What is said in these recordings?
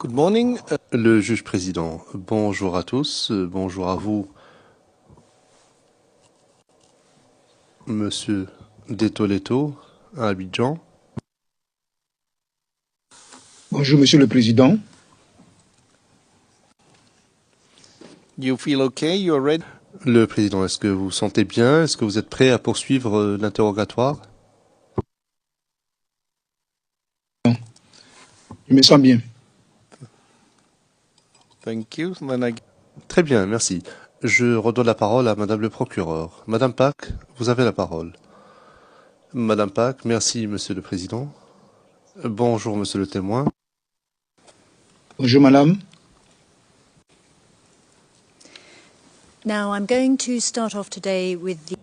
Good morning. Le juge président, bonjour à tous, bonjour à vous, monsieur Detoleto, à Abidjan. Bonjour, Monsieur le Président. You feel okay? You're ready? Le président, est-ce que vous vous sentez bien? Est-ce que vous êtes prêt à poursuivre l'interrogatoire? Je me sens bien. Thank you. Then Très bien, merci. Je redonne la parole à Madame le procureur. Madame Pack, vous avez la parole. Madame Pack, merci Monsieur le Président. Bonjour Monsieur le témoin. Bonjour, Madame. Now, I'm going to start off today with the...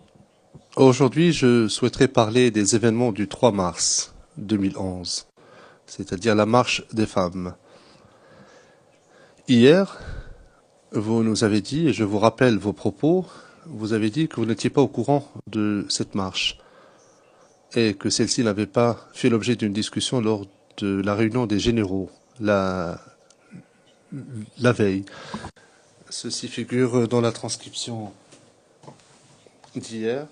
Aujourd'hui, je souhaiterais parler des événements du 3 mars 2011, c'est-à-dire la marche des femmes. Hier, vous nous avez dit, et je vous rappelle vos propos, vous avez dit que vous n'étiez pas au courant de cette marche et que celle-ci n'avait pas fait l'objet d'une discussion lors de la réunion des généraux la veille. Ceci figure dans la transcription d'hier,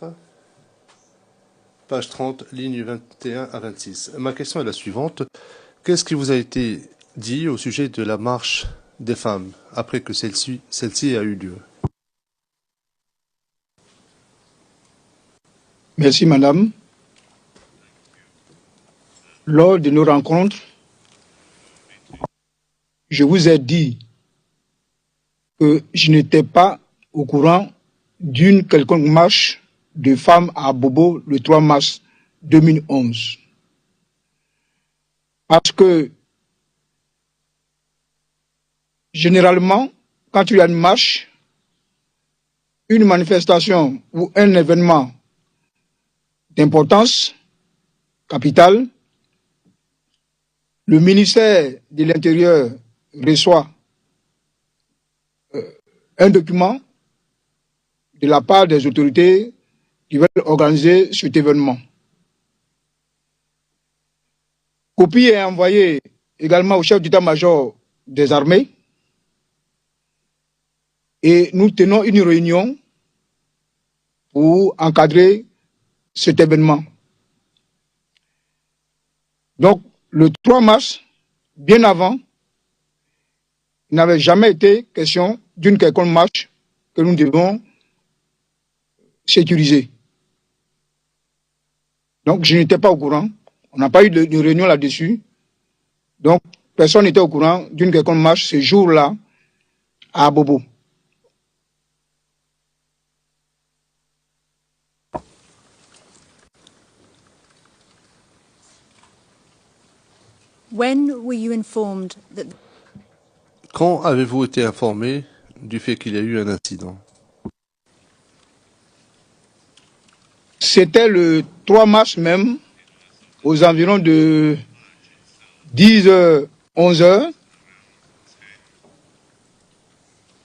page 30, ligne 21 à 26. Ma question est la suivante. Qu'est-ce qui vous a été dit au sujet de la marche des femmes après que celle-ci a eu lieu? Merci, Madame. Lors de nos rencontres, je vous ai dit que je n'étais pas au courant d'une quelconque marche de femmes à Bobo le 3 mars 2011. Parce que, généralement, quand il y a une marche, une manifestation ou un événement d'importance capitale, le ministère de l'Intérieur reçoit un document de la part des autorités qui veulent organiser cet événement. Copie est envoyée également au chef d'état-major des armées et nous tenons une réunion pour encadrer cet événement. Donc, le 3 mars, bien avant, il n'avait jamais été question d'une quelconque marche que nous devons sécuriser. Donc, je n'étais pas au courant. On n'a pas eu de réunion là-dessus. Donc, personne n'était au courant d'une quelconque marche ce jour-là à Bobo. When were you informed that... Quand avez-vous été informé du fait qu'il y a eu un incident? C'était le 3 mars même, aux environs de 10h, 11h.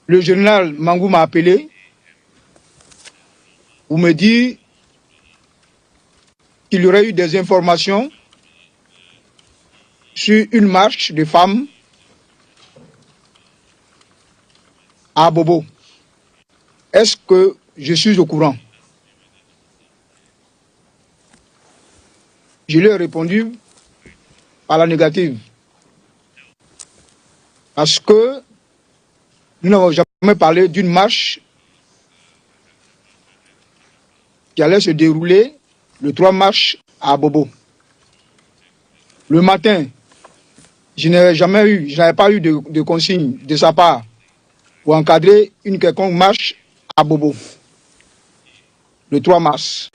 Le général Mangou m'a appelé pour me dire qu'il y aurait eu des informations sur une marche de femmes à Bobo. Est-ce que je suis au courant? Je lui ai répondu par la négative. Parce que nous n'avons jamais parlé d'une marche qui allait se dérouler le 3 mars à Bobo. Le matin, je n'avais pas eu de consigne de sa part pour encadrer une quelconque marche à Bobo, le 3 mars.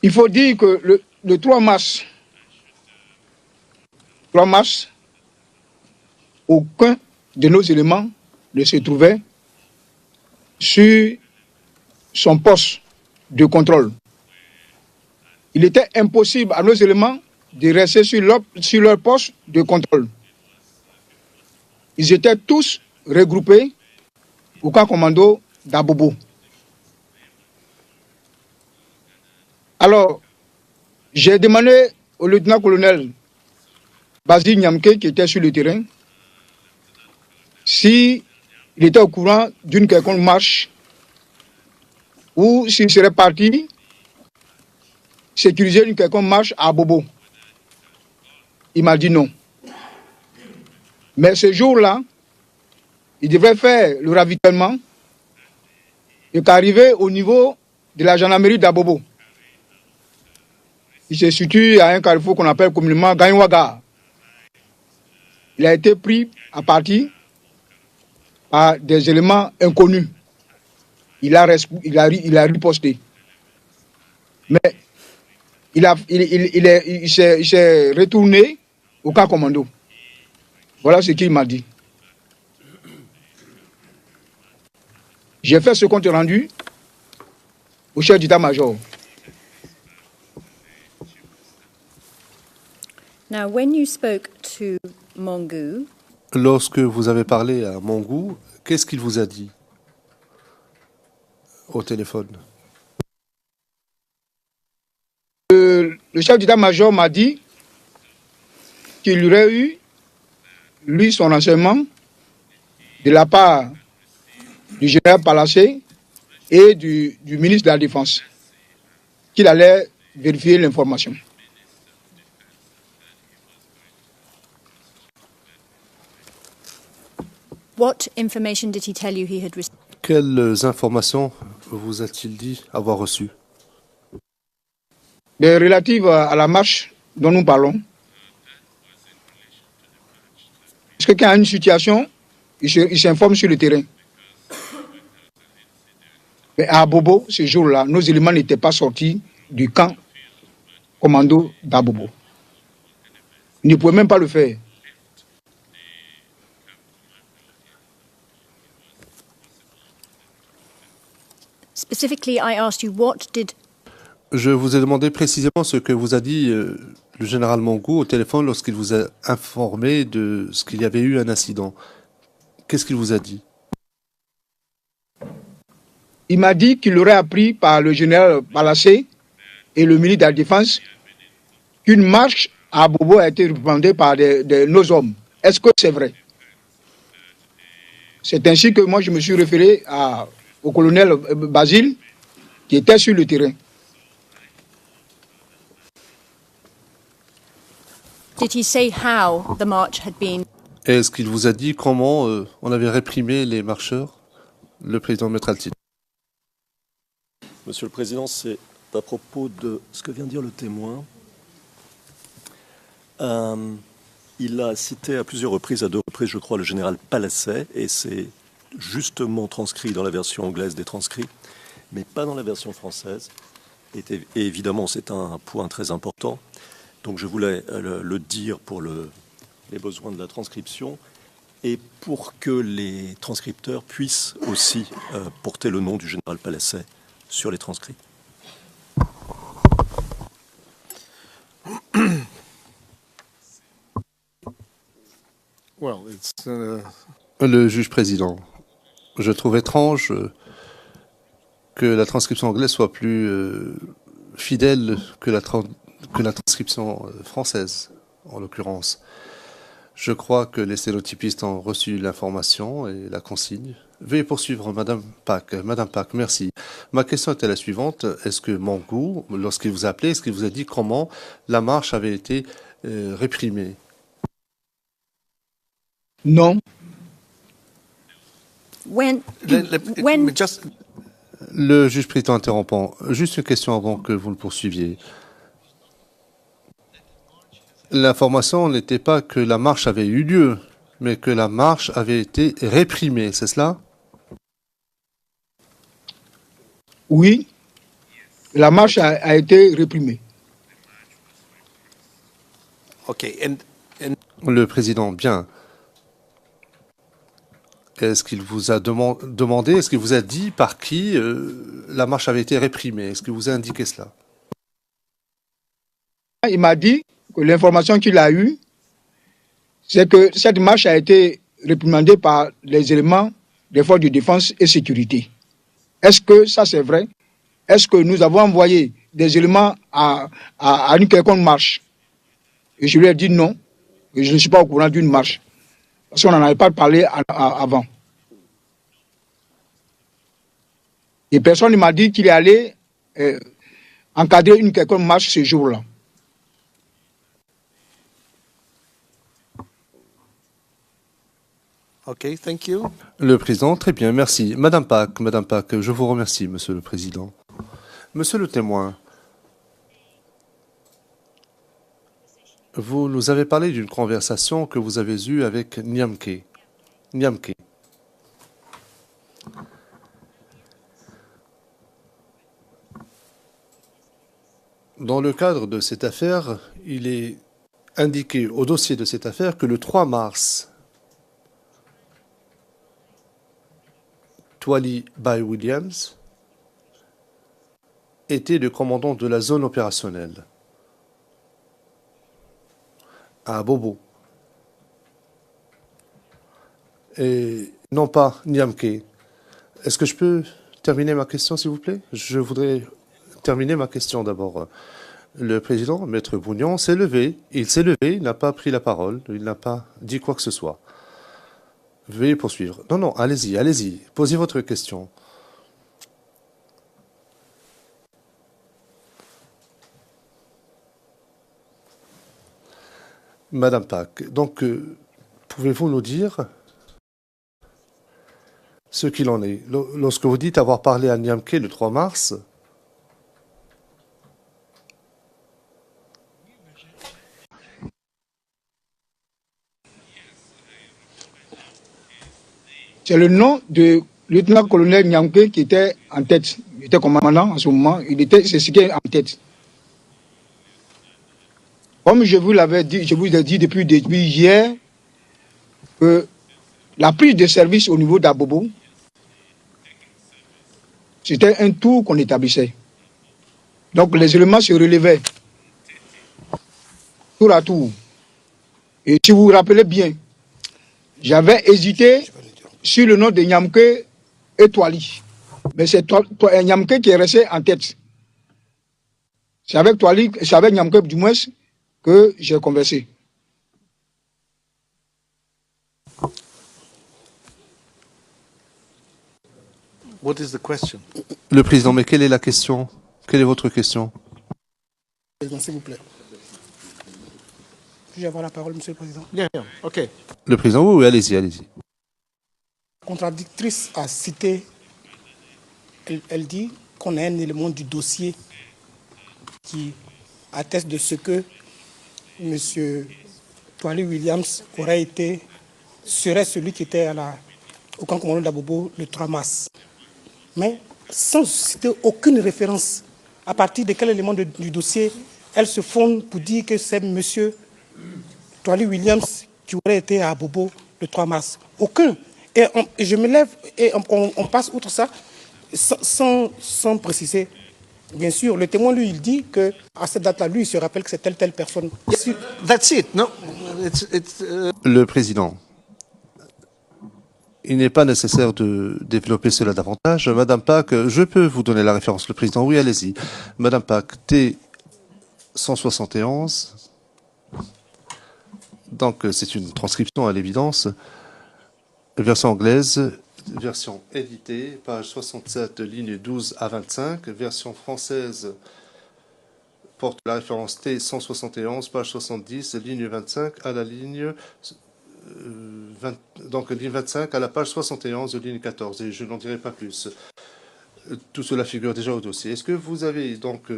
Il faut dire que le 3 mars, aucun de nos éléments ne se trouvait sur son poste de contrôle. Il était impossible à nos éléments de rester sur leur poste de contrôle. Ils étaient tous regroupés au camp commando d'Abobo. Alors, j'ai demandé au lieutenant-colonel Basile Nyamke, qui était sur le terrain, s'il était au courant d'une quelconque marche ou s'il serait parti sécuriser une quelconque marche à Bobo. Il m'a dit non. Mais ce jour-là, il devrait faire le ravitaillement et qu'arriver au niveau de la gendarmerie d'Abobo. Il se situe à un carrefour qu'on appelle communément Ganywaga. Il a été pris à partie par des éléments inconnus. Il a riposté. Mais il s'est retourné au camp commando. Voilà ce qu'il m'a dit. J'ai fait ce compte rendu au chef d'état-major. Now, when you spoke to Mongu, Lorsque vous avez parlé à Mongou, qu'est-ce qu'il vous a dit au téléphone? Le chef d'état-major m'a dit qu'il y aurait eu, lui, son renseignement de la part du général Palacé et du ministre de la Défense, qu'il allait vérifier l'information. what information did he tell you he had received? Quelles informations vous a-t-il dit avoir reçues? Relatives à la marche dont nous parlons. Parce que quand il y a une situation, il s'informe sur le terrain. Mais à Bobo, ce jour-là, nos éléments n'étaient pas sortis du camp commando d'Abobo. Ils ne pouvaient même pas le faire. Specifically, I asked you what did Je vous ai demandé précisément ce que vous a dit le général Mongou au téléphone lorsqu'il vous a informé de ce qu'il y avait eu un incident. Qu'est-ce qu'il vous a dit? Il m'a dit qu'il aurait appris par le général Palacé et le ministre de la Défense qu'une marche à Bobo a été répandue par nos hommes. Est-ce que c'est vrai? C'est ainsi que moi je me suis référé au colonel Basile qui était sur le terrain. Did he say how the march had been? Est-ce qu'il vous a dit comment on avait réprimé les marcheurs? Le président Metraltine. Monsieur le Président, c'est à propos de ce que vient de dire le témoin. Il a cité à plusieurs reprises, à 2 reprises, je crois, le général Palacé, et c'est justement transcrit dans la version anglaise des transcrits, mais pas dans la version française. Et évidemment, c'est un point très important. Donc je voulais le dire pour les besoins de la transcription et pour que les transcripteurs puissent aussi porter le nom du général Palacé sur les transcrits. Well, it's Le juge président. Je trouve étrange que la transcription anglaise soit plus fidèle que la transcription française, en l'occurrence. Je crois que les sténotypistes ont reçu l'information et la consigne. Veuillez poursuivre, Madame Pack. Madame Pack, merci. Ma question était la suivante. Est-ce que Mongou, lorsqu'il vous a appelé, est-ce qu'il vous a dit comment la marche avait été réprimée? Non. When Le juge président interrompant. Juste une question avant que vous le poursuiviez. L'information n'était pas que la marche avait eu lieu, mais que la marche avait été réprimée, c'est cela? Oui, la marche a été réprimée. okay. Le président, bien. Est-ce qu'il vous a demandé, est-ce qu'il vous a dit par qui la marche avait été réprimée? Est-ce qu'il vous a indiqué cela? Il m'a dit que l'information qu'il a eue, c'est que cette marche a été réprimandée par les éléments des forces de défense et sécurité. Est-ce que ça c'est vrai? Est-ce que nous avons envoyé des éléments à une quelconque marche? Et je lui ai dit non. que je ne suis pas au courant d'une marche. Parce qu'on n'en avait pas parlé avant. Et personne ne m'a dit qu'il est allé encadrer une quelconque marche ce jour-là. Okay, thank you. Le président, très bien, merci. Madame Pack, je vous remercie, monsieur le président. Monsieur le témoin, vous nous avez parlé d'une conversation que vous avez eue avec Nyamke. Dans le cadre de cette affaire, il est indiqué au dossier de cette affaire que le 3 mars, Twali Bai Williams était le commandant de la zone opérationnelle à Bobo. Et non pas Nyamke. Est-ce que je peux terminer ma question, s'il vous plaît? Je voudrais terminer ma question d'abord. Le président, Maître Bougnon, s'est levé. Il s'est levé, il n'a pas pris la parole, il n'a pas dit quoi que ce soit. Veuillez poursuivre. Non, allez-y. Posez votre question. Madame Pack, donc, pouvez-vous nous dire ce qu'il en est? Lorsque vous dites avoir parlé à Nyamke le 3 mars, c'est le nom de lieutenant-colonel Nyamke qui était en tête. Il était commandant en ce moment. C'est ce qui est en tête. Comme je vous l'avais dit, je vous ai dit depuis hier que la prise de service au niveau d'Abobo, c'était un tour qu'on établissait. Donc les éléments se relevaient tour à tour. Et si vous vous rappelez bien, j'avais hésité sur le nom de Nyamke et Twali. Mais c'est Nyamke qui est resté en tête. C'est avec Twali, c'est avec Nyamke du moins que j'ai conversé. What is the question? le président, mais quelle est la question? Quelle est votre question? Président, s'il vous plaît. Puis-je avoir la parole, Monsieur le Président? Yeah, okay. Le président, oui, allez-y. La contradictrice a cité, elle dit qu'on a un élément du dossier qui atteste de ce que M. Twali Williams serait celui qui était au camp commandant d'Abobo le 3 mars. Mais sans citer aucune référence, à partir de quel élément du dossier elle se fonde pour dire que c'est M. Twali Williams qui aurait été à Abobo le 3 mars. Aucun. Et je me lève et on passe outre ça sans préciser. Bien sûr, le témoin, lui, il dit qu'à cette date-là, lui, il se rappelle que c'est telle personne. That's it. No, Le président, il n'est pas nécessaire de développer cela davantage. Madame Pack, je peux vous donner la référence. Le président, oui, allez-y. Madame Pack, T171. Donc, c'est une transcription à l'évidence. Version anglaise, version éditée, page 67, ligne 12 à 25. Version française porte la référence T171, page 70, ligne 25 à la ligne donc ligne 25 à la page 71 de ligne 14. Et je n'en dirai pas plus. Tout cela figure déjà au dossier. Est-ce que vous avez donc...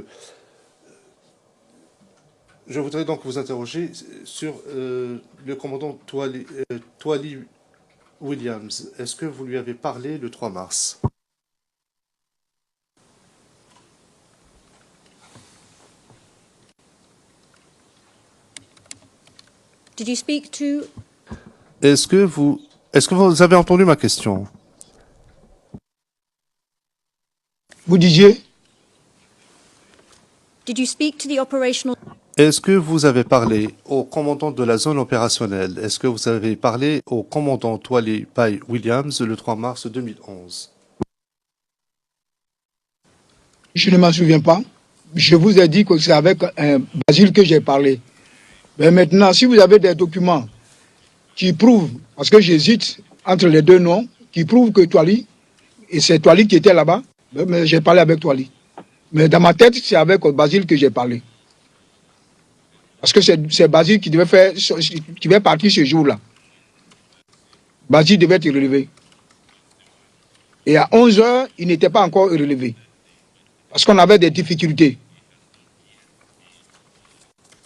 je voudrais donc vous interroger sur le commandant Twali Williams. Est-ce que vous lui avez parlé le 3 mars? Did you speak to... Est-ce que vous avez entendu ma question? Vous disiez? Did you speak to the operational... Est-ce que vous avez parlé au commandant de la zone opérationnelle? Est-ce que vous avez parlé au commandant Twali Bai Williams le 3 mars 2011? Je ne m'en souviens pas. Je vous ai dit que c'est avec Basile que j'ai parlé. Mais maintenant, si vous avez des documents qui prouvent, parce que j'hésite entre les deux noms, qui prouvent que Touali, et c'est Touali qui était là-bas, mais j'ai parlé avec Touali. Mais dans ma tête, c'est avec Basile que j'ai parlé. Parce que c'est Basile qui devait partir ce jour-là. Basile devait être relevé. Et à 11h, il n'était pas encore relevé. Parce qu'on avait des difficultés.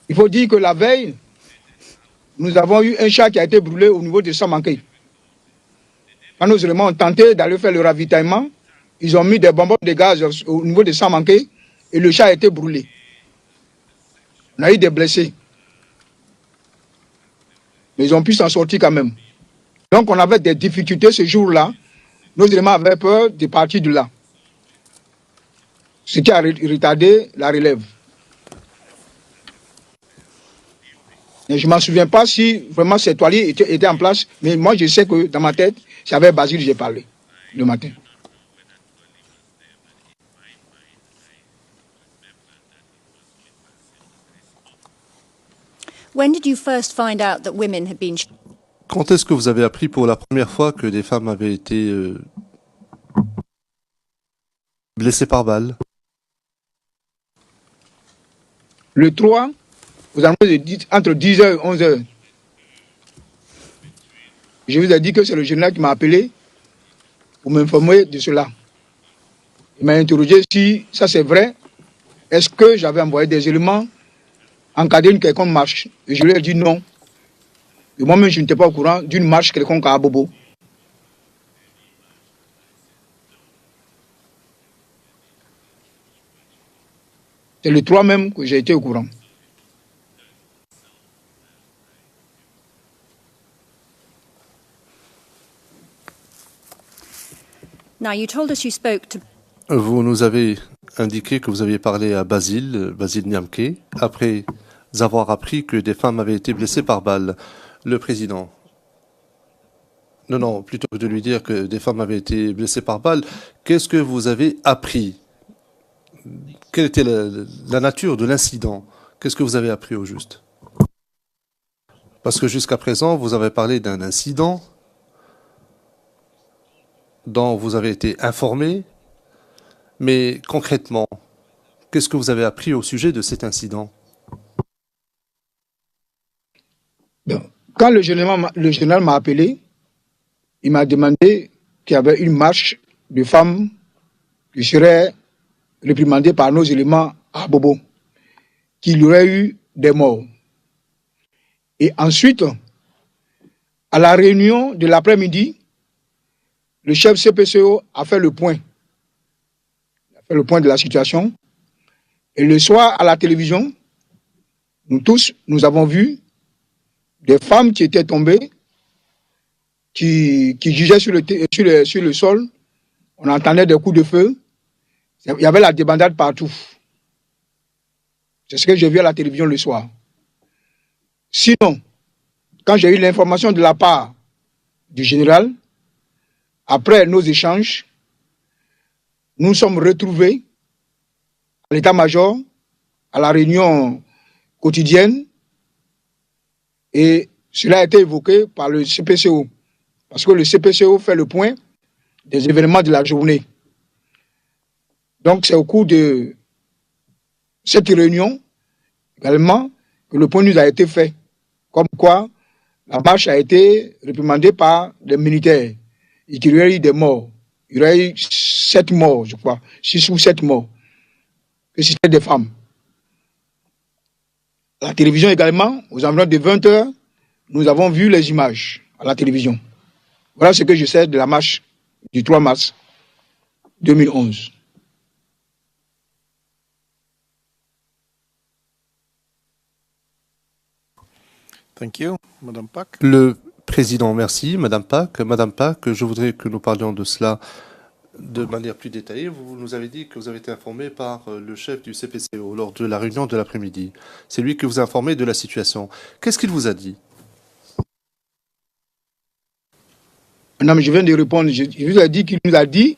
Il faut dire que la veille, nous avons eu un chat qui a été brûlé au niveau de Samanké. Quand nos éléments ont tenté d'aller faire le ravitaillement, ils ont mis des bonbons de gaz au niveau de Samanké et le chat a été brûlé. On a eu des blessés. Mais ils ont pu s'en sortir quand même. Donc on avait des difficultés ce jour-là. Nos éléments avaient peur de partir de là. Ce qui a retardé la relève. Et je ne m'en souviens pas si vraiment cette toilette était en place, mais moi je sais que dans ma tête, c'est avec Basile que j'ai parlé le matin. When did you first find out that women had been Quand est-ce que vous avez appris pour la première fois que des femmes avaient été blessées par balle? Le 3, aux alentours de entre 10h et 11h. Je vous ai dit que c'est le général qui m'a appelé pour m'informer de cela. Il m'a interrogé si ça c'est vrai. Est-ce que j'avais envoyé des éléments encadrer une quelconque marche? Et je lui ai dit non. Et moi-même, je n'étais pas au courant d'une marche quelconque à Abobo. C'est le 3 même que j'ai été au courant. Now, you told us you spoke to Vous nous avez indiqué que vous aviez parlé à Basile Nyamké, après avoir appris que des femmes avaient été blessées par balle. Le président. Non, plutôt que de lui dire que des femmes avaient été blessées par balle, qu'est-ce que vous avez appris? Quelle était la nature de l'incident? Qu'est-ce que vous avez appris au juste? Parce que jusqu'à présent, vous avez parlé d'un incident dont vous avez été informé, mais concrètement, qu'est-ce que vous avez appris au sujet de cet incident? Quand le général m'a appelé, il m'a demandé qu'il y avait une marche de femmes qui serait réprimandée par nos éléments à Bobo, qu'il y aurait eu des morts. Et ensuite, à la réunion de l'après-midi, le chef CPCO a fait le point. Il a fait le point de la situation. Et le soir, à la télévision, nous tous, nous avons vu des femmes qui étaient tombées, qui jugeaient sur le sol. On entendait des coups de feu. Il y avait la débandade partout. C'est ce que j'ai vu à la télévision le soir. Sinon, quand j'ai eu l'information de la part du général, après nos échanges, nous sommes retrouvés à l'état-major, à la réunion quotidienne, et cela a été évoqué par le CPCO, parce que le CPCO fait le point des événements de la journée. Donc c'est au cours de cette réunion également que le point nous a été fait, comme quoi la marche a été réprimandée par les militaires et qu'il y aurait eu des morts. Il y aurait eu 7 morts, je crois, 6 ou 7 morts, que c'était des femmes. À la télévision également, aux environs de 20h, nous avons vu les images à la télévision. Voilà ce que je sais de la marche du 3 mars 2011. Thank you, Madame Pak. Le président, merci. Madame Pak, je voudrais que nous parlions de cela de manière plus détaillée. Vous nous avez dit que vous avez été informé par le chef du CPCO lors de la réunion de l'après-midi. C'est lui qui vous a informé de la situation. Qu'est-ce qu'il vous a dit? Non, mais je viens de répondre. Je vous ai dit qu'il nous a dit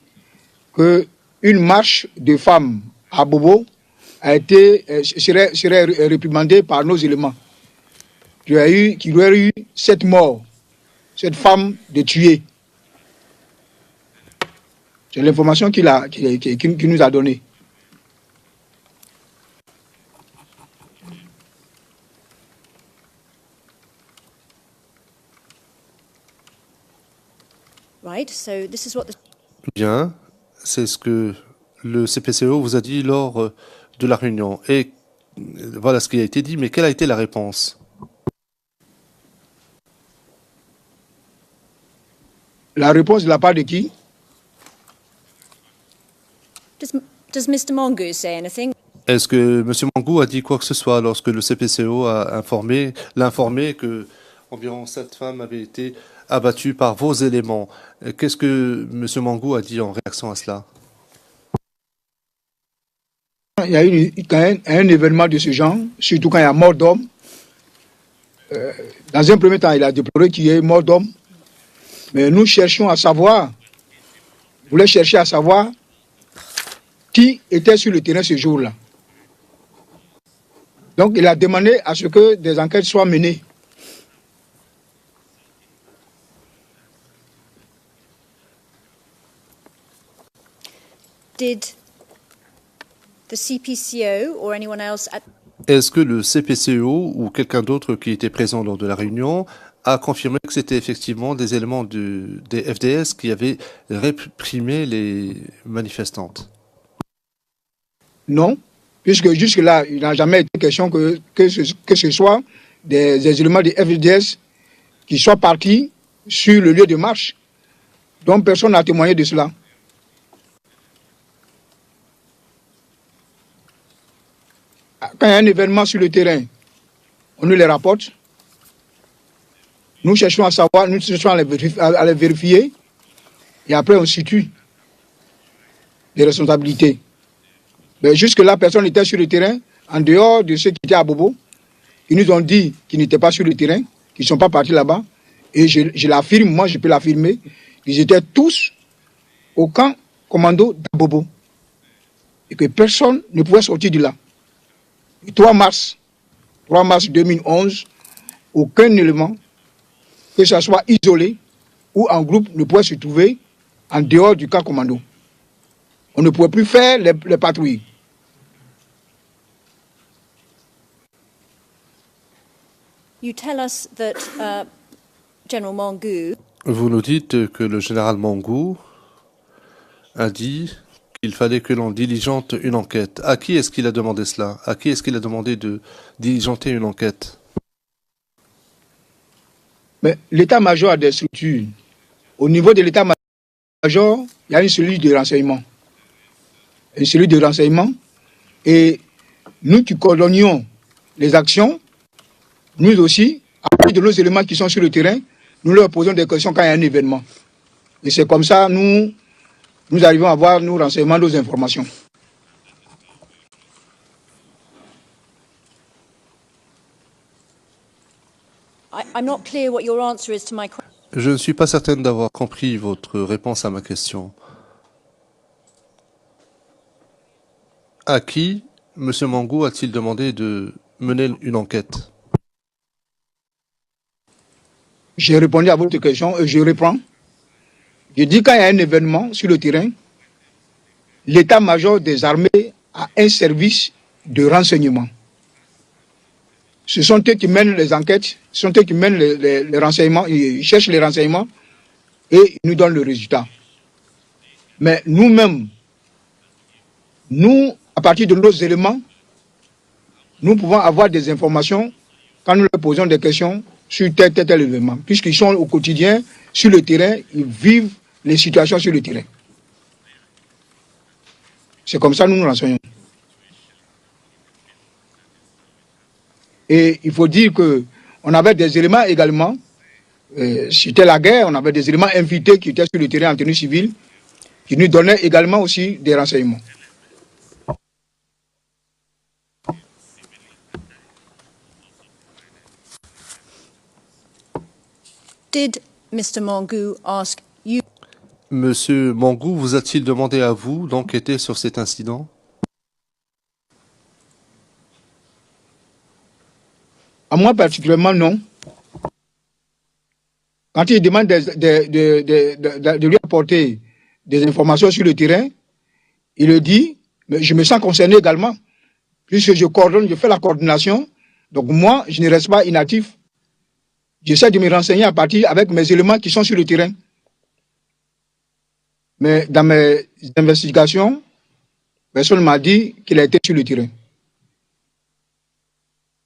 qu'une marche de femmes à Bobo serait réprimandée par nos éléments. qu'il y aurait eu 7 morts, cette femme de tuer. C'est l'information qu'il nous a donnée. Right, so this is what the Bien, c'est ce que le CPCO vous a dit lors de la réunion. Et voilà ce qui a été dit, mais quelle a été la réponse? La réponse de la part de qui? does Mr. Mongu say anything? Est-ce que M. Mangou a dit quoi que ce soit lorsque le CPCO a l'a informé que environ 7 femmes avaient été abattues par vos éléments? Qu'est-ce que M. Mangou a dit en réaction à cela? Il y a eu un événement de ce genre, surtout quand il y a mort d'homme. Dans un premier temps, il a déploré qu'il y ait mort d'homme. Mais nous cherchions à savoir, vous voulez chercher à savoir qui était sur le terrain ce jour-là. Donc, il a demandé à ce que des enquêtes soient menées. Did the CPCO or anyone else at Est-ce que le CPCO ou quelqu'un d'autre qui était présent lors de la réunion a confirmé que c'était effectivement des éléments des FDS qui avaient réprimé les manifestantes? Non, puisque jusque-là, il n'a jamais été question que ce soit des éléments des FDS qui soient partis sur le lieu de marche. Donc personne n'a témoigné de cela. Quand il y a un événement sur le terrain, on nous les rapporte. Nous cherchons à savoir, nous cherchons à les vérifier. Et après, on situe les responsabilités. Mais jusque-là, personne n'était sur le terrain, en dehors de ceux qui étaient à Bobo. Ils nous ont dit qu'ils n'étaient pas sur le terrain, qu'ils ne sont pas partis là-bas. Et je l'affirme, moi je peux l'affirmer, ils étaient tous au camp commando d'Abobo. Et que personne ne pouvait sortir de là. Le 3 mars 2011, aucun élément, que ce soit isolé ou en groupe, ne pouvait se trouver en dehors du camp commando. On ne pouvait plus faire les patrouilles. you tell us that General Mongu Vous nous dites que le général Mangou a dit qu'il fallait que l'on diligente une enquête. À qui est-ce qu'il a demandé cela? À qui est-ce qu'il a demandé de diligenter une enquête? Mais l'état-major a des structures. Au niveau de l'état-major, il y a une cellule de renseignement. Une cellule de renseignement. Et nous qui coordonnions les actions, nous aussi, à partir de nos éléments qui sont sur le terrain, nous leur posons des questions quand il y a un événement. Et c'est comme ça, nous arrivons à avoir nos renseignements, nos informations. I'm not clear what your answer is to my question. Je ne suis pas certaine d'avoir compris votre réponse à ma question. À qui M. Mangou a-t-il demandé de mener une enquête? J'ai répondu à votre question et je reprends. Je dis quand il y a un événement sur le terrain, l'état-major des armées a un service de renseignement. Ce sont eux qui mènent les enquêtes, ce sont eux qui mènent les renseignements, ils cherchent les renseignements et ils nous donnent le résultat. Mais nous-mêmes, nous, à partir de nos éléments, nous pouvons avoir des informations quand nous leur posons des questions sur tel événement, puisqu'ils sont au quotidien sur le terrain, ils vivent les situations sur le terrain. C'est comme ça que nous nous renseignons. Et il faut dire qu'on avait des éléments également, c'était la guerre, on avait des éléments invités qui étaient sur le terrain en tenue civile, qui nous donnaient également aussi des renseignements. Did Mr. Mongu ask you? Monsieur Mangou vous a-t-il demandé à vous d'enquêter sur cet incident? À moi particulièrement, non. Quand il demande de lui apporter des informations sur le terrain, il le dit, mais je me sens concerné également, puisque je coordonne, je fais la coordination. Donc moi, je ne reste pas inactif. J'essaie de me renseigner à partir avec mes éléments qui sont sur le terrain. Mais dans mes investigations, personne ne m'a dit qu'il a été sur le terrain.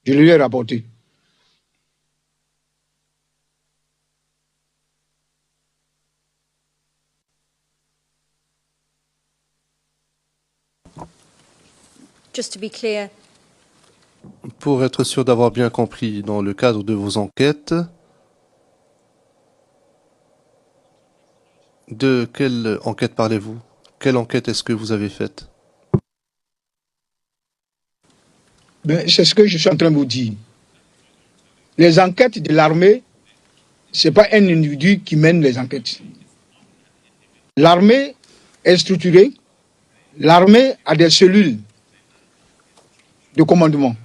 Je lui ai rapporté. Just to be clear, Pour être sûr d'avoir bien compris, dans le cadre de vos enquêtes, de quelle enquête parlez-vous? Quelle enquête est-ce que vous avez faite? C'est ce que je suis en train de vous dire. Les enquêtes de l'armée, ce n'est pas un individu qui mène les enquêtes. L'armée est structurée. L'armée a des cellules de commandement.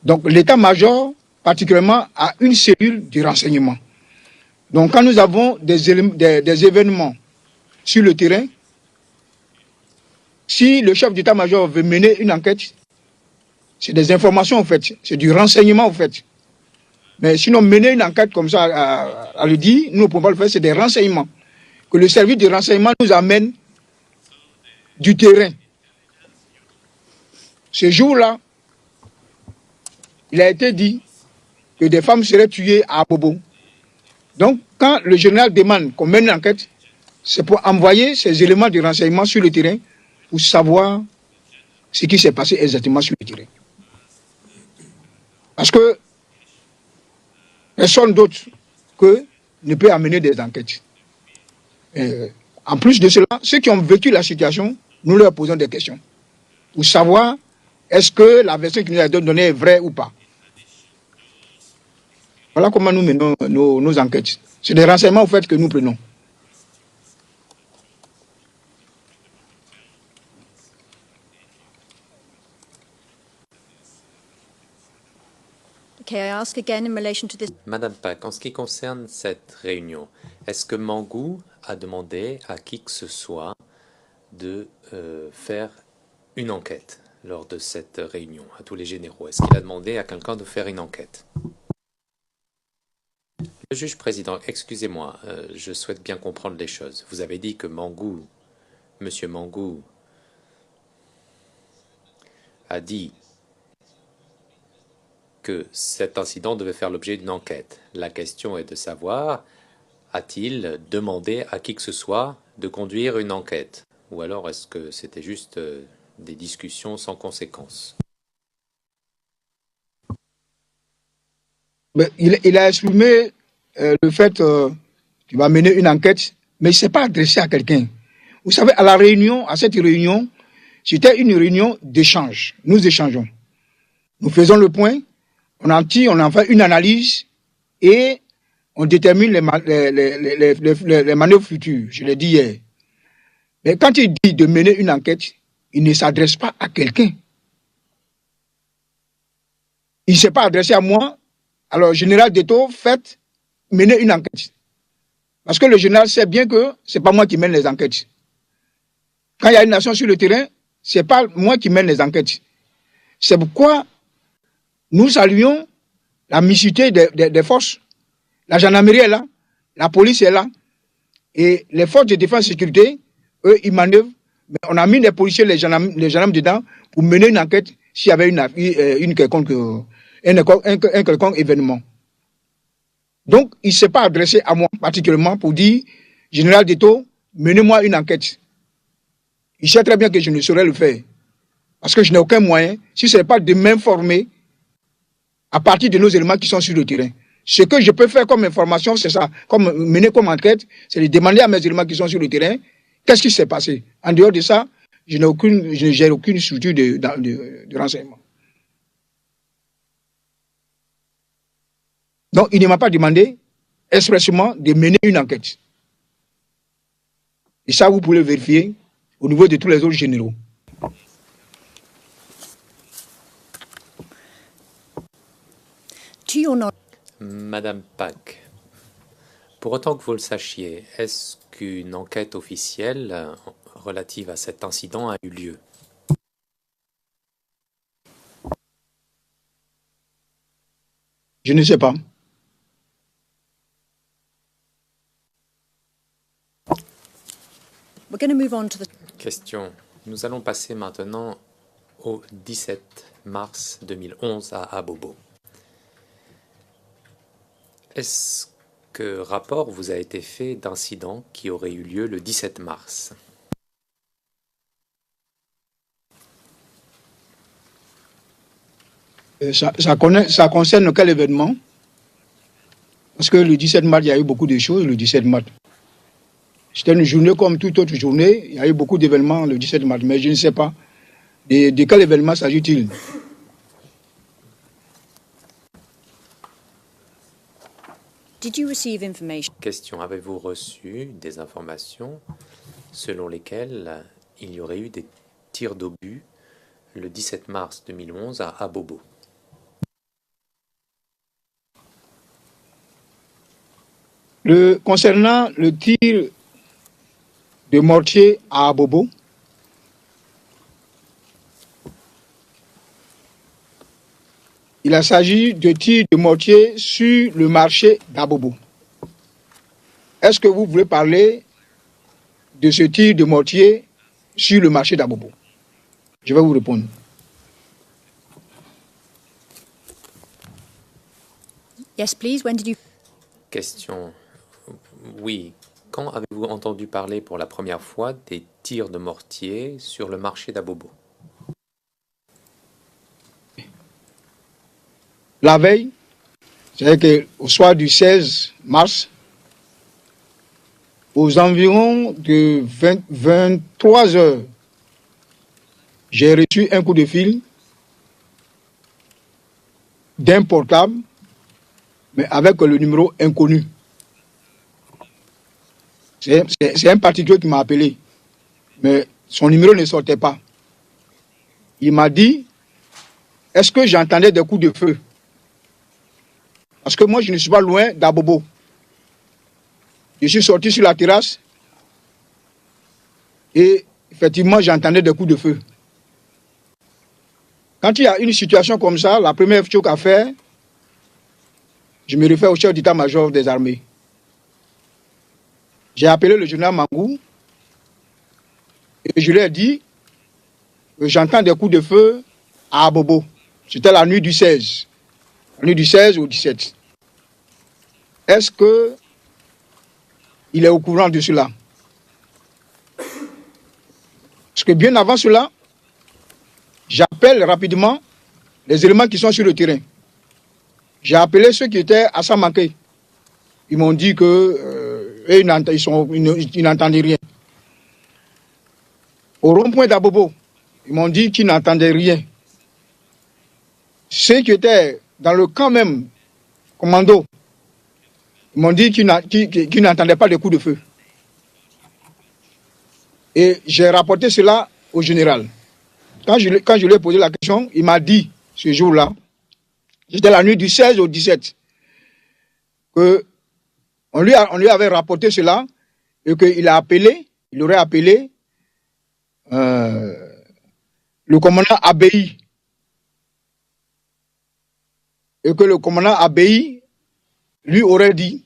Donc l'état-major, particulièrement, a une cellule de renseignement. Donc quand nous avons des événements sur le terrain, si le chef d'état-major veut mener une enquête, c'est des informations en fait, c'est du renseignement en fait. Mais sinon, mener une enquête comme ça, à le dire, nous ne pouvons pas le faire, c'est des renseignements. Que le service de renseignement nous amène du terrain. Ce jour-là, il a été dit que des femmes seraient tuées à Bobo. Donc, quand le général demande qu'on mène une enquête, c'est pour envoyer ces éléments de renseignement sur le terrain pour savoir ce qui s'est passé exactement sur le terrain. Parce que personne d'autre que ne peut amener des enquêtes. En plus de cela, ceux qui ont vécu la situation, nous leur posons des questions pour savoir est-ce que la version qui nous a été donnée est vraie ou pas. Voilà comment nous menons nos enquêtes. C'est des renseignements au fait que nous prenons. okay, I ask again in relation to this. Madame Pak, en ce qui concerne cette réunion, est-ce que Mangou a demandé à qui que ce soit de faire une enquête lors de cette réunion, à tous les généraux? Est-ce qu'il a demandé à quelqu'un de faire une enquête? Le juge président, excusez-moi, je souhaite bien comprendre les choses. Vous avez dit que Mangou, Monsieur Mangou, a dit que cet incident devait faire l'objet d'une enquête. La question est de savoir, a-t-il demandé à qui que ce soit de conduire une enquête? Ou alors est-ce que c'était juste des discussions sans conséquence? Il a exprimé le fait qu'il va mener une enquête, mais il ne s'est pas adressé à quelqu'un. Vous savez, à cette réunion, c'était une réunion d'échange. Nous échangeons. Nous faisons le point, on en fait une analyse et on détermine les manœuvres futures. Je l'ai dit hier. Mais quand il dit de mener une enquête, il ne s'adresse pas à quelqu'un. Il ne s'est pas adressé à moi. Alors, général Deto, mener une enquête. Parce que le général sait bien que ce n'est pas moi qui mène les enquêtes. Quand il y a une nation sur le terrain, ce n'est pas moi qui mène les enquêtes. C'est pourquoi nous saluons la mixité des forces. La gendarmerie est là, la police est là, et les forces de défense et de sécurité, eux, ils manœuvrent. Mais on a mis les policiers, les gendarmes dedans pour mener une enquête s'il y avait un quelconque événement. Donc, il ne s'est pas adressé à moi particulièrement pour dire, Général Deto, menez-moi une enquête. Il sait très bien que je ne saurais le faire. Parce que je n'ai aucun moyen, si ce n'est pas de m'informer à partir de nos éléments qui sont sur le terrain. Ce que je peux faire comme information, c'est ça. Mener comme enquête, c'est de demander à mes éléments qui sont sur le terrain, qu'est-ce qui s'est passé. En dehors de ça, je ne gère aucune structure de renseignement. Donc, il ne m'a pas demandé expressément de mener une enquête. Et ça, vous pouvez le vérifier au niveau de tous les autres généraux. To your knowledge, Madame Pack, pour autant que vous le sachiez, est-ce qu'une enquête officielle relative à cet incident a eu lieu? Je ne sais pas. we're going to move on to the Question. Nous allons passer maintenant au 17 mars 2011 à Abobo. Est-ce que rapport vous a été fait d'incidents qui auraient eu lieu le 17 mars? Ça concerne quel événement? Parce que le 17 mars, il y a eu beaucoup de choses le 17 mars. C'était une journée comme toute autre journée. Il y a eu beaucoup d'événements le 17 mars, mais je ne sais pas de quel événement s'agit-il. Did you receive information Question. Avez-vous reçu des informations selon lesquelles il y aurait eu des tirs d'obus le 17 mars 2011 à Abobo? Concernant le tir de mortier à Abobo, il s'agit de tir de mortier sur le marché d'Abobo. Est-ce que vous voulez parler de ce tir de mortier sur le marché d'Abobo? Je vais vous répondre. Yes, please. When did you Question. Oui. Quand avez-vous entendu parler pour la première fois des tirs de mortier sur le marché d'Abobo? La veille, c'est-à-dire qu'au soir du 16 mars, aux environs de 23 heures, j'ai reçu un coup de fil d'un portable, mais avec le numéro inconnu. C'est un particulier qui m'a appelé, mais son numéro ne sortait pas. Il m'a dit, est-ce que j'entendais des coups de feu? Parce que moi, je ne suis pas loin d'Abobo. Je suis sorti sur la terrasse et effectivement, j'entendais des coups de feu. Quand il y a une situation comme ça, la première chose à faire, je me réfère au chef d'état-major des armées. J'ai appelé le général Mangou et je lui ai dit que j'entends des coups de feu à Abobo. C'était la nuit du 16. La nuit du 16 au 17. Est-ce que il est au courant de cela? Parce que bien avant cela, j'appelle rapidement les éléments qui sont sur le terrain. J'ai appelé ceux qui étaient à Samanké. Ils m'ont dit que ils n'entendaient rien. Au rond-point d'Abobo, ils m'ont dit qu'ils n'entendaient rien. Ceux qui étaient dans le camp même, commando, ils m'ont dit qu'ils n'entendaient pas de coups de feu. Et j'ai rapporté cela au général. Quand je lui ai posé la question, il m'a dit, ce jour-là, c'était la nuit du 16 au 17, qu'on lui avait rapporté cela et qu'il aurait appelé le commandant Abei. Et que le commandant Abei lui aurait dit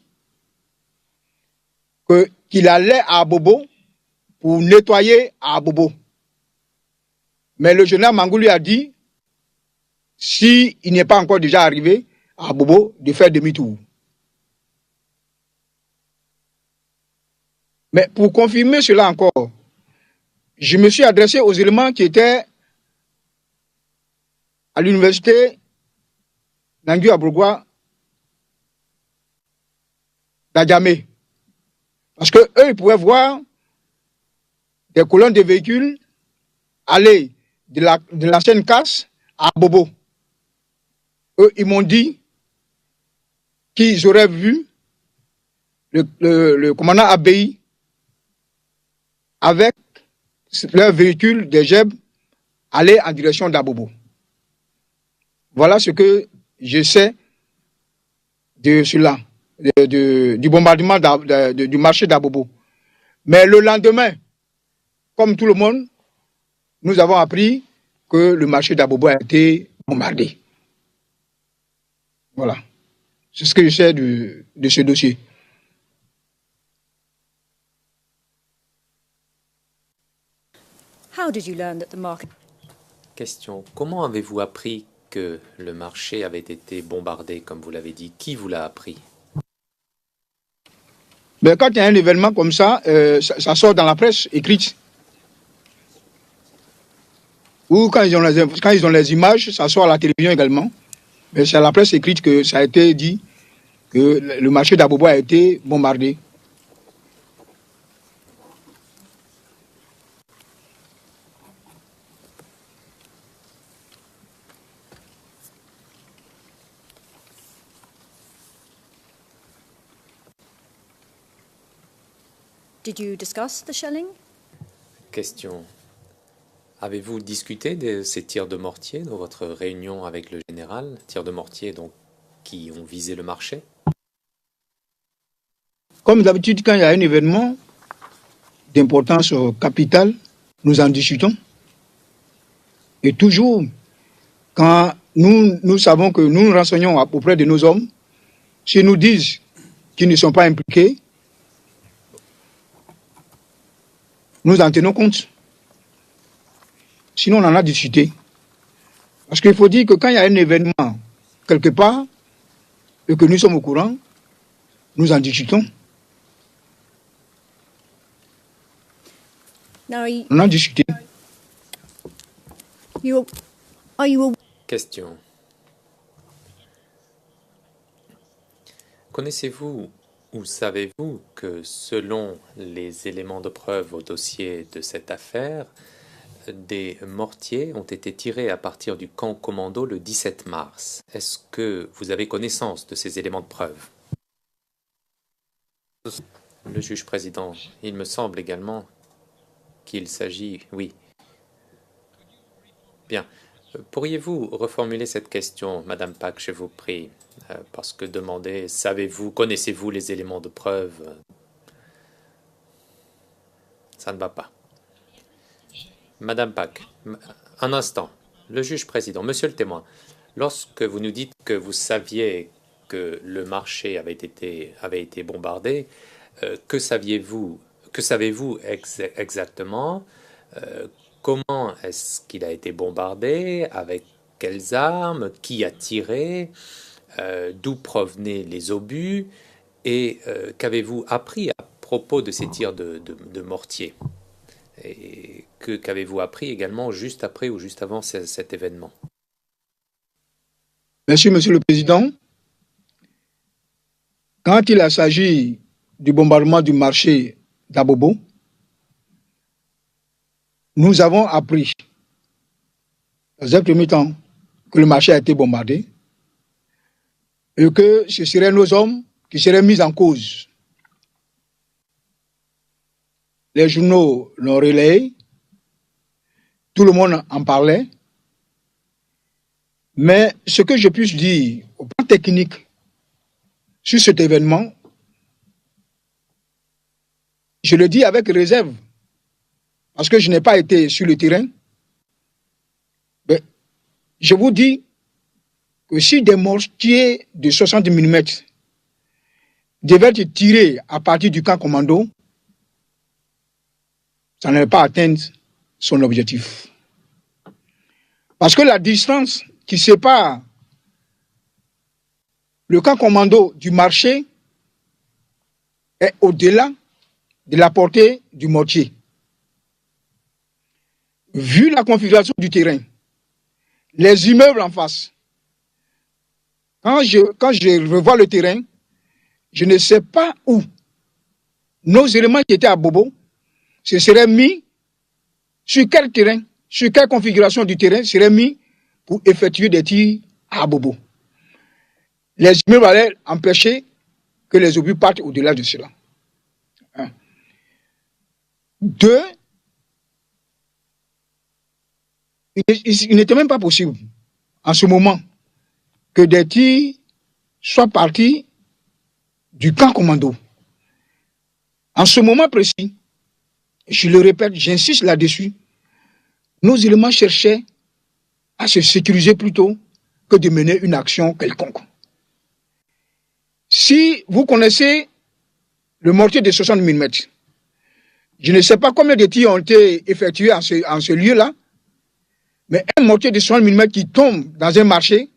qu'il allait à Abobo pour nettoyer à Abobo. Mais le général Mangou lui a dit, s'il n'est pas encore déjà arrivé à Abobo, de faire demi-tour. Mais pour confirmer cela encore, je me suis adressé aux éléments qui étaient à l'université Nangui Abrogwa d'Adjamé. Parce qu'eux, ils pouvaient voir des colonnes de véhicules aller de l'ancienne casse à Abobo. Eux, ils m'ont dit qu'ils auraient vu le commandant Abei avec leur véhicule des JEB aller en direction d'Abobo. Voilà ce que je sais de cela, du bombardement du marché d'Abobo. Mais le lendemain, comme tout le monde, nous avons appris que le marché d'Abobo a été bombardé. Voilà. C'est ce que je sais de ce dossier. How did you learn that the market... Question. Comment avez-vous appris que le marché avait été bombardé, comme vous l'avez dit? Qui vous l'a appris? Mais quand il y a un événement comme ça, ça sort dans la presse écrite. Ou quand ils ont les images, ça sort à la télévision également. Mais c'est à la presse écrite que ça a été dit que le marché d'Abobo a été bombardé. Did you discuss the shelling? Question. Avez-vous discuté de ces tirs de mortier dans votre réunion avec le général? Tirs de mortier donc qui ont visé le marché? Comme d'habitude, quand il y a un événement d'importance capitale, nous en discutons. Et toujours, quand nous savons que nous nous renseignons auprès de nos hommes, s'ils nous disent qu'ils ne sont pas impliqués, nous en tenons compte. Sinon, on en a discuté. Parce qu'il faut dire que quand il y a un événement quelque part, et que nous sommes au courant, nous en discutons. On a discuté. Question. Connaissez-vous ou savez-vous que selon les éléments de preuve au dossier de cette affaire, des mortiers ont été tirés à partir du camp commando le 17 mars? Est-ce que vous avez connaissance de ces éléments de preuve? Le juge président, il me semble également qu'il s'agit... Oui. Bien. Pourriez-vous reformuler cette question, Madame Pack, je vous prie? Parce que demander, savez-vous, connaissez-vous les éléments de preuve? Ça ne va pas. Madame Pack, un instant. Le juge président, monsieur le témoin, lorsque vous nous dites que vous saviez que le marché avait été bombardé, que savez-vous exactement? Comment est-ce qu'il a été bombardé? Avec quelles armes? Qui a tiré? D'où provenaient les obus? Et qu'avez-vous appris à propos de ces tirs de mortier? Et qu'avez-vous appris également juste après ou juste avant cet événement? Merci, Monsieur le Président. Quand il s'agit du bombardement du marché d'Abobo, nous avons appris, dans un premier temps, que le marché a été bombardé et que ce seraient nos hommes qui seraient mis en cause. Les journaux l'ont relayé, tout le monde en parlait, mais ce que je puisse dire au plan technique sur cet événement, je le dis avec réserve, parce que je n'ai pas été sur le terrain, mais je vous dis que si des mortiers de 60 mm devaient être tirés à partir du camp commando, ça n'allait pas atteindre son objectif. Parce que la distance qui sépare le camp commando du marché est au-delà de la portée du mortier. Vu la configuration du terrain, les immeubles en face, quand je revois le terrain, je ne sais pas où nos éléments qui étaient à Bobo se seraient mis, sur quel terrain, sur quelle configuration du terrain seraient mis pour effectuer des tirs à Bobo. Les immeubles allaient empêcher que les obus partent au-delà de cela. 1. 2. Il n'était même pas possible, en ce moment, que des tirs soient partis du camp commando. En ce moment précis, je le répète, j'insiste là-dessus, nos éléments cherchaient à se sécuriser plutôt que de mener une action quelconque. Si vous connaissez le mortier de 60 mm, je ne sais pas combien de tirs ont été effectués en ce lieu-là, mais un mortier de 60 mm qui tombe dans un marché,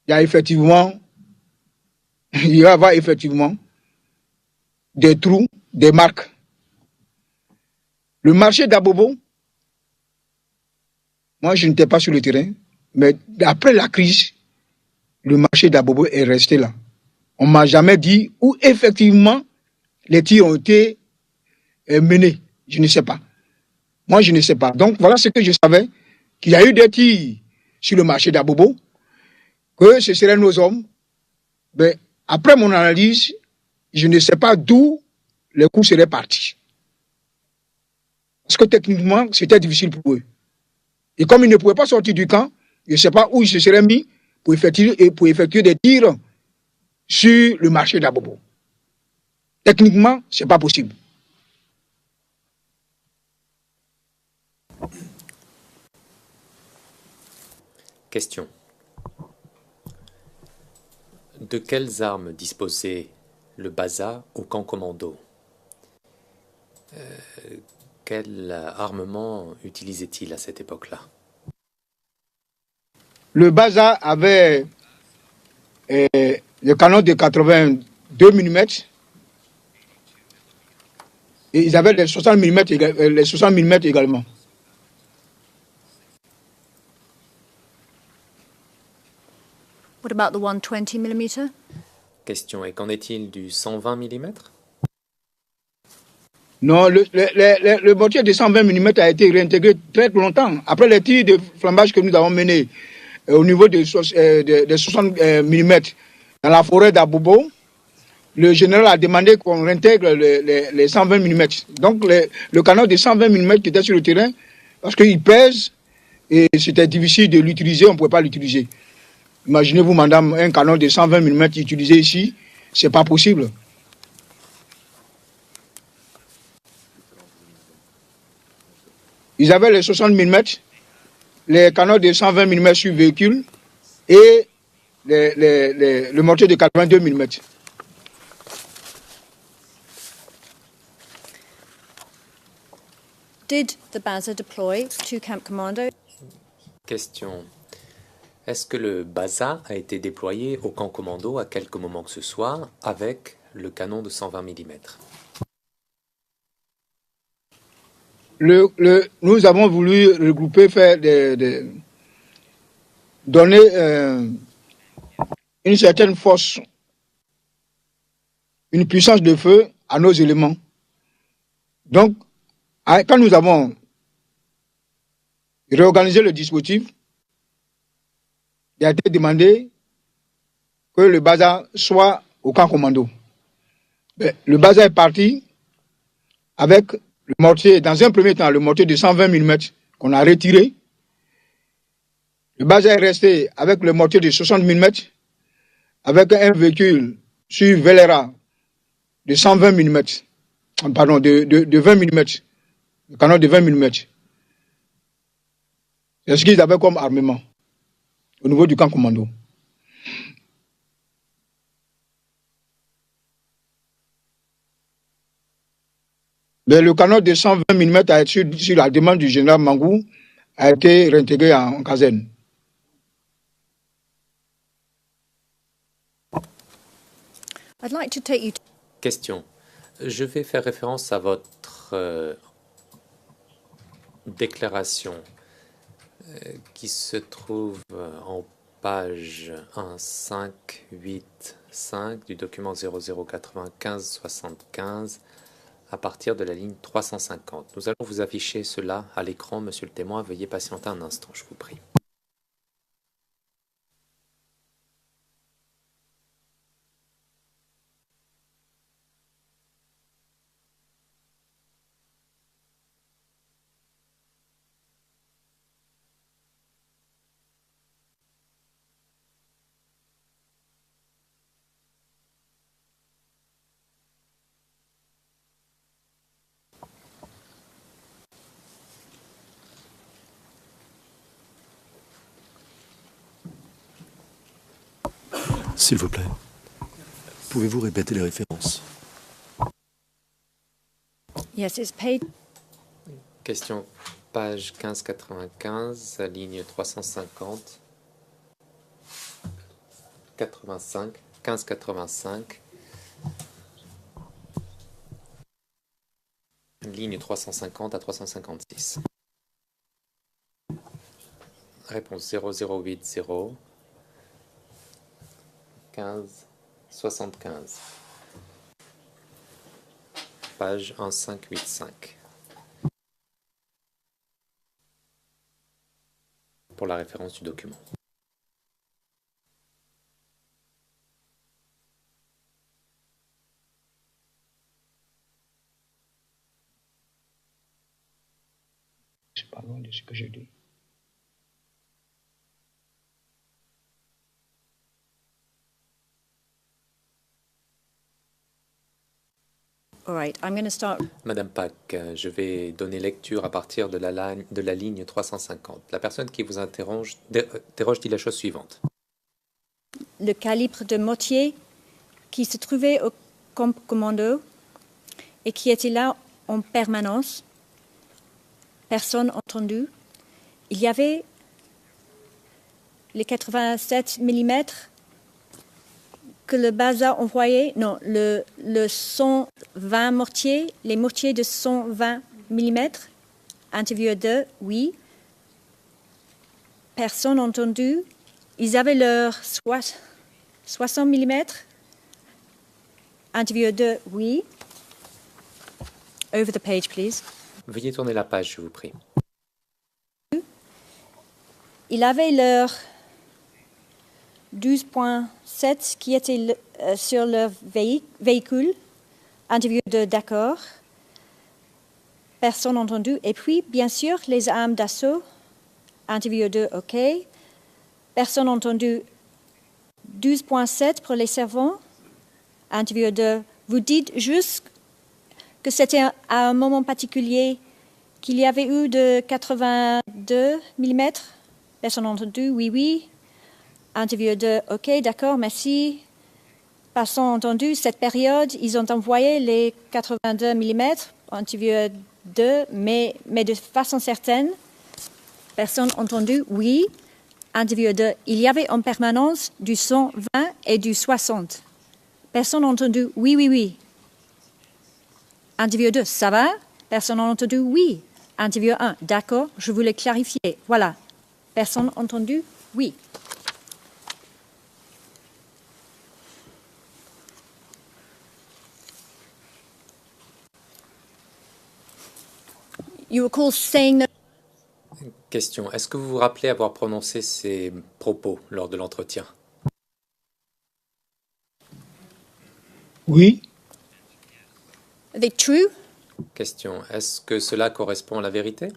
il va y avoir effectivement des trous, des marques. Le marché d'Abobo, moi je n'étais pas sur le terrain, mais après la crise, le marché d'Abobo est resté là. On ne m'a jamais dit où effectivement les tirs ont été menés. Je ne sais pas. Moi, je ne sais pas. Donc, voilà ce que je savais, qu'il y a eu des tirs sur le marché d'Abobo, que ce seraient nos hommes. Mais après mon analyse, je ne sais pas d'où les coups seraient partis. Parce que techniquement, c'était difficile pour eux. Et comme ils ne pouvaient pas sortir du camp, je ne sais pas où ils se seraient mis pour effectuer des tirs sur le marché d'Abobo. Techniquement, ce n'est pas possible. Question. De quelles armes disposait le Baza au camp commando? Quel armement utilisait-il à cette époque-là? Le Baza avait le canon de 82 mm et ils avaient les 60 mm également. What about the 120 mm? Question. Et qu'en est-il du 120 mm? Non, le mortier de 120 mm a été réintégré très longtemps. Après les tirs de flambage que nous avons menés au niveau des 60 mm dans la forêt d'Abobo, le général a demandé qu'on réintègre les 120 mm. Donc le canon de 120 mm qui était sur le terrain, parce qu'il pèse et c'était difficile de l'utiliser, on ne pouvait pas l'utiliser. Imaginez-vous, madame, un canon de 120 mm utilisé ici, ce n'est pas possible. Ils avaient les 60 mm, les canons de 120 mm sur véhicule et le mortier de 82 mm. Did the Baza deploy to Camp Commando? Question. Est-ce que le Baza a été déployé au camp commando à quelque moment que ce soit avec le canon de 120 mm? Nous avons voulu regrouper, donner une certaine force, une puissance de feu à nos éléments. Donc, quand nous avons réorganisé le dispositif, il a été demandé que le Baza soit au camp commando. Mais le Baza est parti avec le mortier, dans un premier temps, le mortier de 120 mm qu'on a retiré. Le Baza est resté avec le mortier de 60 mm, avec un véhicule sur Velera de 120 mm, pardon, de 20 mm, le canon de 20 mm. C'est ce qu'ils avaient comme armement au niveau du camp commando. Mais le canon de 120 mm a été, sur la demande du général Mangou, a été réintégré en caserne. I'd like to take you to... Question. Je vais faire référence à votre déclaration qui se trouve en page 1585 du document 0095-75 à partir de la ligne 350. Nous allons vous afficher cela à l'écran, monsieur le témoin. Veuillez patienter un instant, je vous prie. S'il vous plaît, pouvez-vous répéter les références? Yes, it's page. Question page 1595, ligne 350, 85, 1585, ligne 350 à 356. Réponse 0080 15 75. Page 1585. Pour la référence du document. C'est pas loin de ce que je dis. All right, I'm going to start. Madame Pack, je vais donner lecture à partir de la ligne 350. La personne qui vous interroge dit la chose suivante. Le calibre de mortier qui se trouvait au camp commando et qui était là en permanence. Personne entendu. Il y avait les 87 mm que le Baza envoyait, non, le 120 mortiers, les mortiers de 120 mm. Intervieweur 2, oui. Personne entendu. Ils avaient leur 60 mm. Intervieweur 2, oui. Over the page, please. Veuillez tourner la page, je vous prie. Ils avaient leur 12.7 qui était sur leur véhicule. Interview de d'accord. Personne entendu. Et puis, bien sûr, les armes d'assaut. Interview de OK. Personne entendu. 12.7 pour les servants. Interview de vous dites juste que c'était à un moment particulier qu'il y avait eu de 82 mm. Personne entendu. Oui, oui. Interview de OK, d'accord, merci. Passons entendu, cette période, ils ont envoyé les 82 mm, interview 2, mais de façon certaine. Personne entendu, oui. Interview 2, il y avait en permanence du 120 et du 60. Personne entendu, oui, oui, oui. Interview 2, ça va? Personne entendu, oui. Interview 1, d'accord, je voulais clarifier. Voilà. Personne entendu, oui. You recall saying that... Question. Est-ce que vous vous rappelez avoir prononcé ces propos lors de l'entretien? Oui, Are they true? Question. Est-ce que cela correspond à la vérité?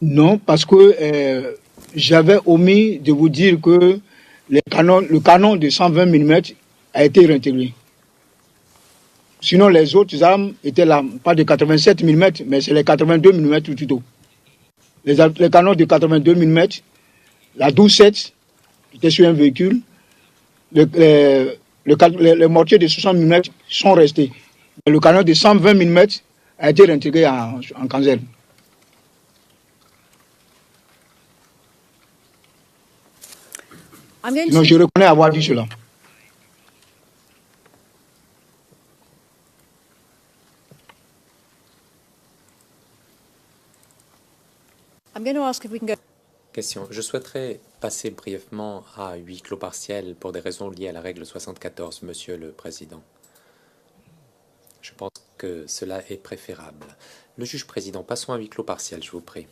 non, parce que j'avais omis de vous dire que le canon de 120 mm a été réintégré. Sinon, les autres armes étaient là, pas de 87 mm, mais c'est les 82 mm plutôt. Les canons de 82 mm, la 12-7, qui était sur un véhicule, les mortiers de 60 mm sont restés. Mais le canon de 120 mm a été réintégré en Kanzer. Sinon, je reconnais avoir dit cela. I'm going to ask if we can go. Question. Je souhaiterais passer brièvement à huis clos partiel pour des raisons liées à la règle 74, Monsieur le Président. Je pense que cela est préférable. Le juge président, passons à huis clos partiel, je vous prie.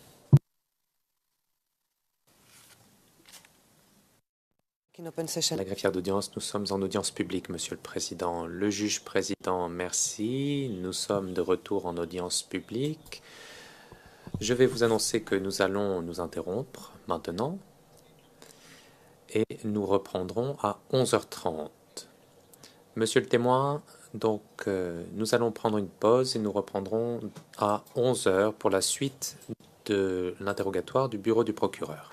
La greffière d'audience, nous sommes en audience publique, Monsieur le Président. Le juge président, merci. Nous sommes de retour en audience publique. Je vais vous annoncer que nous allons nous interrompre maintenant et nous reprendrons à 11h30. Monsieur le témoin, donc nous allons prendre une pause et nous reprendrons à 11h pour la suite de l'interrogatoire du bureau du procureur.